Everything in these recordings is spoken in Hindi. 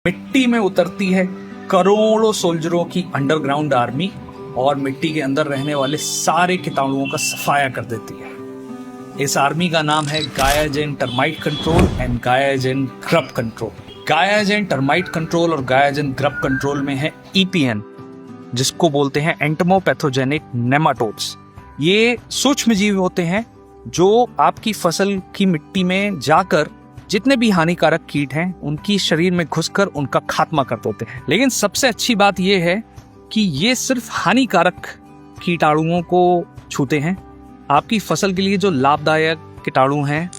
मिट्टी में उतरती है करोड़ों सोल्जरों की अंडरग्राउंड आर्मी और मिट्टी के अंदर रहने वाले सारे कीटाणुओं का सफाया कर देती है। इस आर्मी का नाम है Gayajen termite control and Gayajen grub control. Gayajen termite control और गायाजेन ग्रब कंट्रोल में है EPN, जिसको बोलते हैं एंटोमोपैथोजेनिक नेमाटोड्स। ये सूक्ष्म जीव होते हैं जो आपकी फसल की मिट्टी में जाकर जितने भी हानिकारक कीट हैं उनकी शरीर में घुसकर उनका खात्मा कर देते हैं। लेकिन सबसे अच्छी बात यह है कि ये सिर्फ हानिकारक कीटाणुओं को छूते हैं। आपकी फसल के लिए जो लाभदायक कीटाणु हैं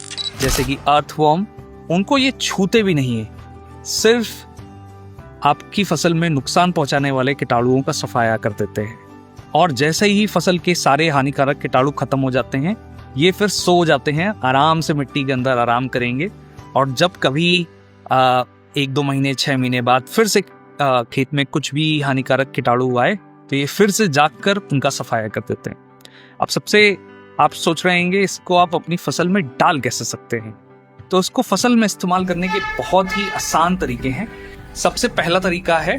जैसे कि अर्थवर्म, उनको ये छूते भी नहीं है। सिर्फ आपकी फसल में नुकसान पहुंचाने वाले कीटाणुओं का सफाया कर देते हैं। और जैसे ही फसल के सारे हानिकारक कीटाणु खत्म हो जाते हैं, ये फिर सो जाते हैं, आराम से मिट्टी के अंदर आराम करेंगे। और जब कभी 1-2 महीने 6 महीने बाद फिर से खेत में कुछ भी हानिकारक कीटाणु आए तो ये फिर से जाकर उनका सफाया कर देते हैं। अब सबसे आप सोच रहे होंगे इसको आप अपनी फसल में डाल कैसे सकते हैं। तो इसको फसल में इस्तेमाल करने के बहुत ही आसान तरीके हैं। सबसे पहला तरीका है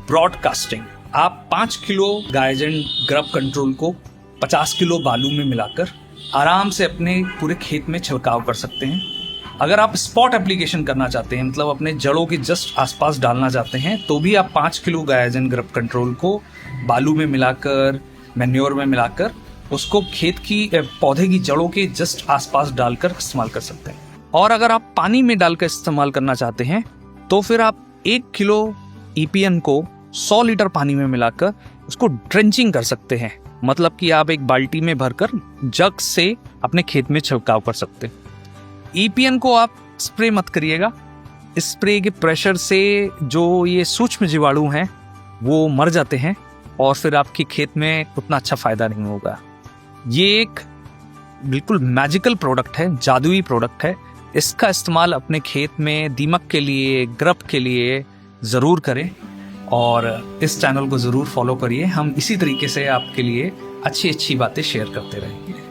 ब्रॉडकास्टिंग। आप 5 किलो गायाजेन ग्रब कंट्रोल को 50 किलो बालू में मिलाकर आराम से अपने पूरे खेत में छिड़काव कर सकते हैं। अगर आप स्पॉट एप्लीकेशन करना चाहते हैं, मतलब अपने जड़ों के जस्ट आसपास डालना चाहते हैं, तो भी आप 5 किलो गायाजेन ग्रब कंट्रोल को बालू में मिलाकर, मैन्योर में मिलाकर उसको खेत की पौधे की जड़ों के जस्ट आसपास डालकर इस्तेमाल कर सकते हैं। और अगर आप पानी में डालकर इस्तेमाल करना चाहते हैं तो फिर आप 1 किलो EPN को 100 लीटर पानी में मिलाकर उसको ड्रेंचिंग कर सकते हैं। मतलब कि आप एक बाल्टी में भरकर जग से अपने खेत में छिड़काव कर सकते हैं। EPN को आप स्प्रे मत करिएगा। स्प्रे के प्रेशर से जो ये सूक्ष्म जीवाणु हैं वो मर जाते हैं और फिर आपके खेत में उतना अच्छा फायदा नहीं होगा। ये एक बिल्कुल मैजिकल प्रोडक्ट है, जादुई प्रोडक्ट है। इसका इस्तेमाल अपने खेत में दीमक के लिए, ग्रब के लिए ज़रूर करें और इस चैनल को ज़रूर फॉलो करिए। हम इसी तरीके से आपके लिए अच्छी अच्छी बातें शेयर करते रहेंगे।